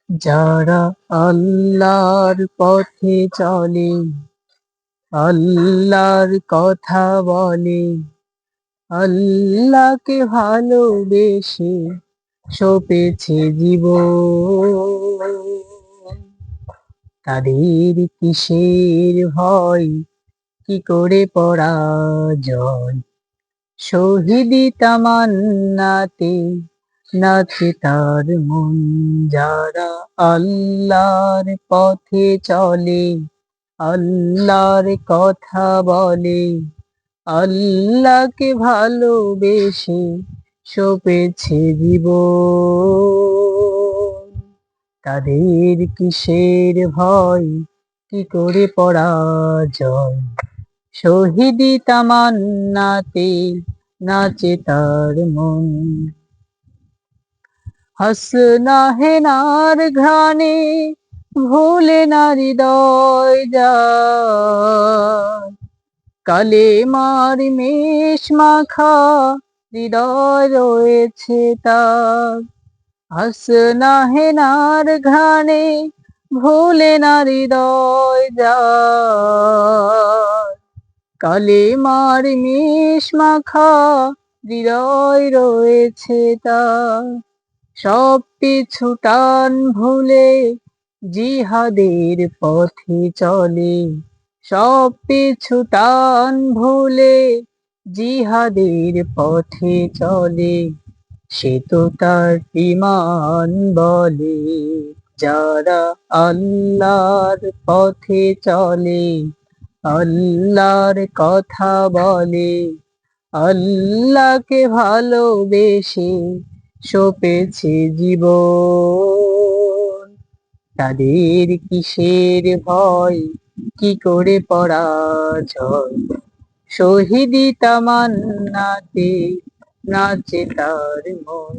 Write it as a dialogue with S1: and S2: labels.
S1: যারা আল্লাহর পথে চলে, আল্লাহর কথা বলে, আল্লাহকে ভালোবেসে সপেছে জীবন, তাদের কিসের ভয়, কি করে পরাজয়। শহীদি তামান্নাতে নাচে তার মন। যারা আল্লাহর পথে চলে, আল্লাহর কথা বলে, আল্লাহকে ভালোবেসে সপেছে জীবন, তাদের কিসের ভয়, কি করে পরাজয়। শহীদি তামান্নাতে নাচে তার মন। হাসনা হেনার ঘ্রাণে ভোলে না হৃদয় যায়, কালেমার মেষ মাখা হৃদয় রয়েছে তার। হাসনা হেনার ঘ্রাণে ভোলে না হৃদয় যায়, কালেমার মেষ মাখা হৃদয় রয়েছে তার। সব পিছু টান ভুলে জিহাদের পথে চলে, সব পিছু টান ভুলে জিহাদের পথে চলে, সে তো তার ঈমান বলে। যারা আল্লাহর পথে চলে, আল্লাহর কথা বলে, আল্লাহকে ভালোবেসে সপেছে জীবন, তাদের কিসের ভয়, কি করে পরাজয়। শহীদি তামান্নাতে নাচে তার মন।